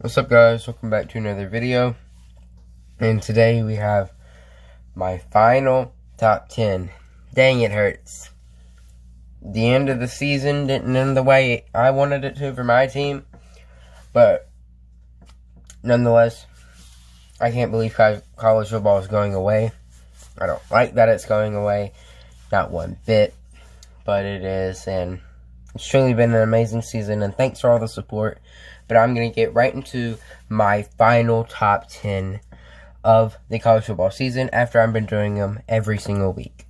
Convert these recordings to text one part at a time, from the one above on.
What's up, guys? Welcome back to another video. And today we have my final top 10. Dang, it hurts. The end of the season didn't end the way I wanted it to for my team. But nonetheless, I can't believe college football is going away. I don't like that it's going away. Not one bit. But it is. And it's truly been an amazing season. And thanks for all the support. But I'm going to get right into my final top 10 of the college football season after I've been doing them every single week.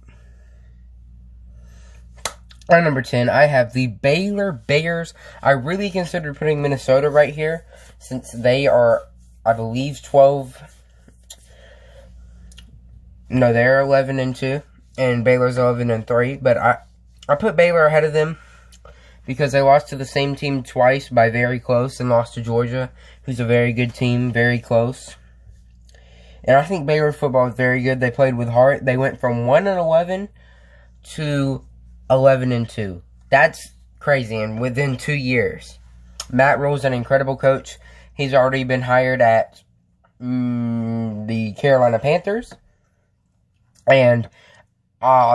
At number 10, I have the Baylor Bears. I really considered putting Minnesota right here since they are, I believe, 12. No, they're 11-2 and Baylor's 11-3. But I put Baylor ahead of them because they lost to the same team twice by very close and lost to Georgia, who's a very good team, very close. And I think Baylor football is very good. They played with heart. They went from 1-11 to 11-2. That's crazy, and within 2 years. Matt Rule's an incredible coach. He's already been hired at the Carolina Panthers. And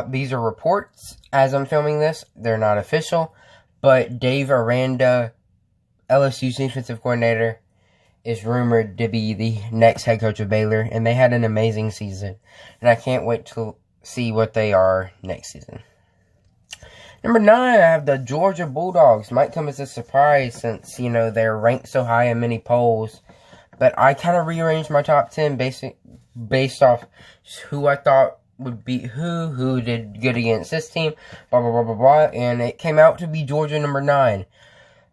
these are reports as I'm filming this. They're not official. But Dave Aranda, LSU's defensive coordinator, is rumored to be the next head coach of Baylor. And they had an amazing season. And I can't wait to see what they are next season. Number 9, I have the Georgia Bulldogs. Might come as a surprise since, they're ranked so high in many polls. But I kind of rearranged my top 10 based off who I thought would beat who did good against this team, blah, blah, blah, blah, blah, and it came out to be Georgia number 9.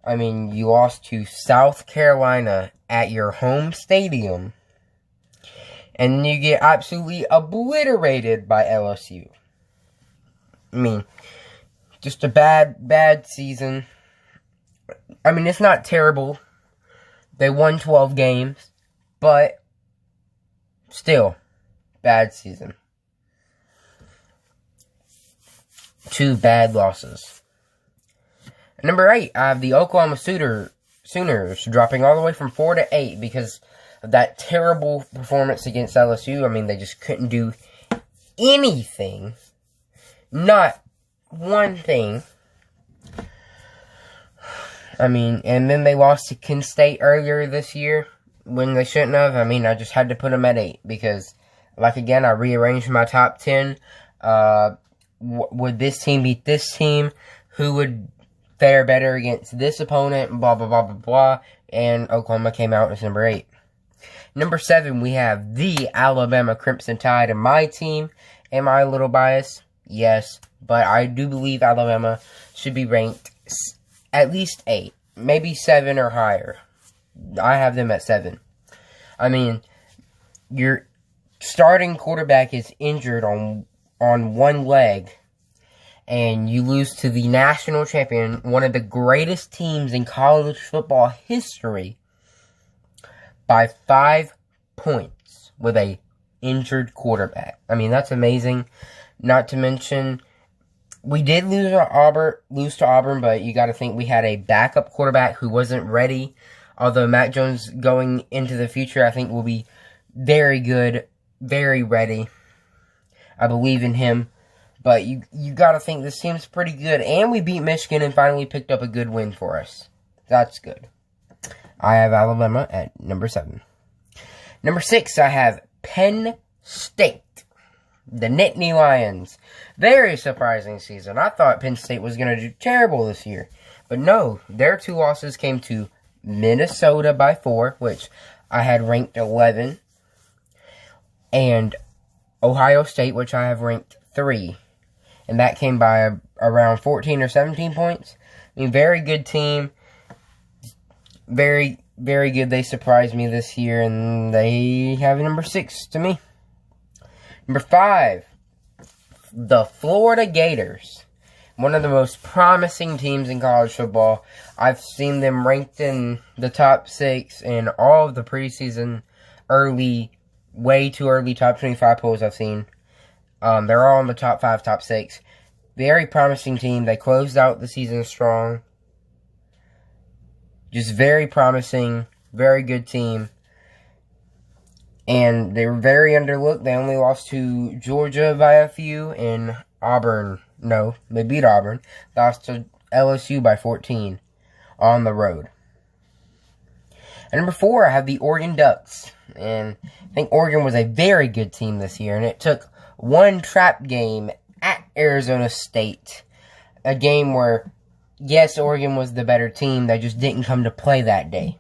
I mean, you lost to South Carolina at your home stadium, and you get absolutely obliterated by LSU. I mean, just a bad season. I mean, it's not terrible. They won 12 games, but still, bad season. 2 bad losses. Number 8, I have the Oklahoma Sooners dropping all the way from 4 to 8 because of that terrible performance against LSU. I mean, they just couldn't do anything. Not one thing. I mean, and then they lost to Penn State earlier this year when they shouldn't have. I mean, I just had to put them at 8 because, like, again, I rearranged my top 10. Would this team beat this team? Who would fare better against this opponent? Blah, blah, blah, blah, blah. And Oklahoma came out as number 8. Number 7, we have the Alabama Crimson Tide. And my team, am I a little biased? Yes. But I do believe Alabama should be ranked at least 8. Maybe 7 or higher. I have them at 7. I mean, your starting quarterback is injured on one leg, and you lose to the national champion, one of the greatest teams in college football history, by 5 points with a injured quarterback. I mean, that's amazing. Not to mention, we did lose to Auburn, but you got to think we had a backup quarterback who wasn't ready. Although Mac Jones going into the future, I think will be very good, very ready. I believe in him. But you got to think this team's pretty good. And we beat Michigan and finally picked up a good win for us. That's good. I have Alabama at number 7. Number 6, I have Penn State. The Nittany Lions. Very surprising season. I thought Penn State was going to do terrible this year. But no, their 2 losses came to Minnesota by 4, which I had ranked 11. And Ohio State, which I have ranked 3. And that came by around 14 or 17 points. I mean, very good team. Very, very good. They surprised me this year, and they have number 6 to me. Number 5, the Florida Gators. One of the most promising teams in college football. I've seen them ranked in the top 6 in all of the preseason way too early top 25 polls I've seen. They're all in the top 5, top 6. Very promising team. They closed out the season strong. Just very promising. Very good team. And they were very underlooked. They only lost to Georgia by a few. And Auburn. No, they beat Auburn. Lost to LSU by 14 on the road. And number 4, I have the Oregon Ducks. And I think Oregon was a very good team this year. And it took one trap game at Arizona State. A game where, yes, Oregon was the better team. They just didn't come to play that day.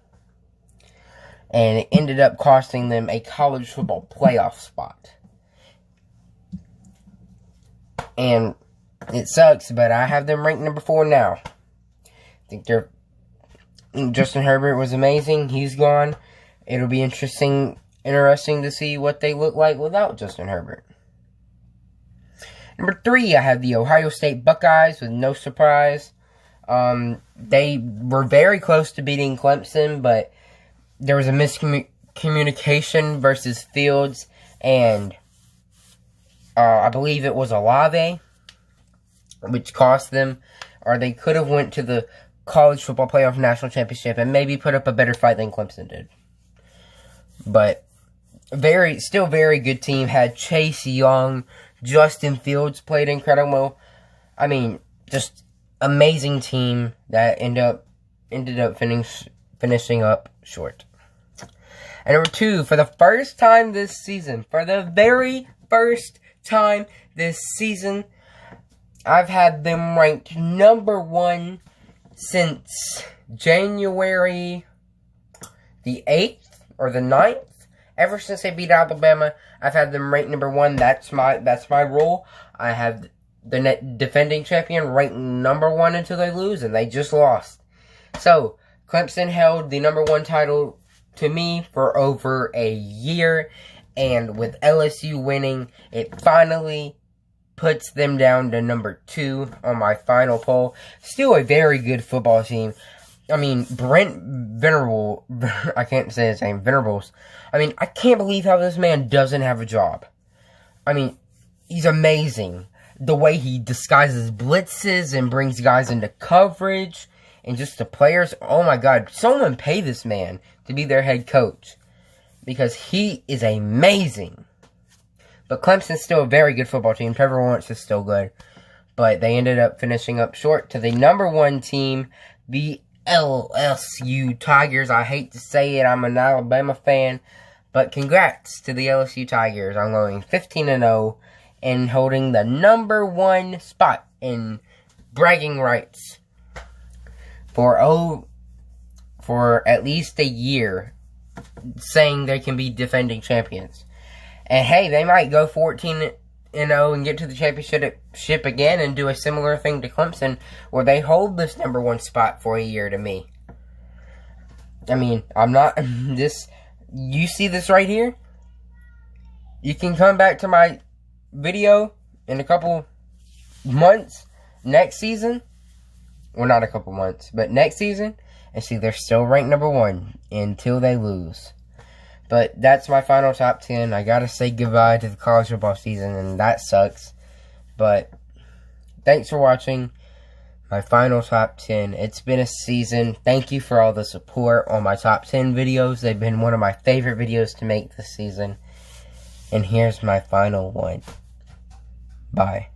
And it ended up costing them a college football playoff spot. And it sucks, but I have them ranked number 4 now. I think Justin Herbert was amazing. He's gone. It'll be interesting to see what they look like without Justin Herbert. Number 3, I have the Ohio State Buckeyes with no surprise. They were very close to beating Clemson, but there was a miscommunication versus Fields, and I believe it was Olave, which cost them, or they could have went to the College Football Playoff National Championship and maybe put up a better fight than Clemson did. But still very good team. Had Chase Young, Justin Fields played incredible. I mean, just amazing team that ended up finishing up short. And number 2, for the first time this season, for the very first time this season, I've had them ranked number 1 since January the 8th or the 9th. Ever since they beat Alabama, I've had them ranked number 1. That's my rule. I have the defending champion ranked number 1 until they lose, and they just lost. So, Clemson held the number 1 title to me for over a year, and with LSU winning, it finally puts them down to number 2 on my final poll. Still a very good football team. I mean, Brent Venerable, I can't say his name, Venerables. I mean, I can't believe how this man doesn't have a job. I mean, he's amazing. The way he disguises blitzes and brings guys into coverage, and just the players, oh my God, someone pay this man to be their head coach, because he is amazing. But Clemson's still a very good football team. Trevor Lawrence is still good. But they ended up finishing up short to the number 1 team, the LSU Tigers. I hate to say it, I'm an Alabama fan, but congrats to the LSU Tigers. I'm going 15-0 and holding the number 1 spot in bragging rights for at least a year, saying they can be defending champions. And hey, they might go 14-0 and get to the championship again and do a similar thing to Clemson, where they hold this number 1 spot for a year to me. I mean, I'm not this. You see this right here? You can come back to my video in a couple months, next season. Well, not a couple months, but next season, and see they're still ranked number 1 until they lose. But that's my final top 10. I gotta say goodbye to the college football season, and that sucks. But thanks for watching my final top 10. It's been a season. Thank you for all the support on my top 10 videos. They've been one of my favorite videos to make this season. And here's my final one. Bye.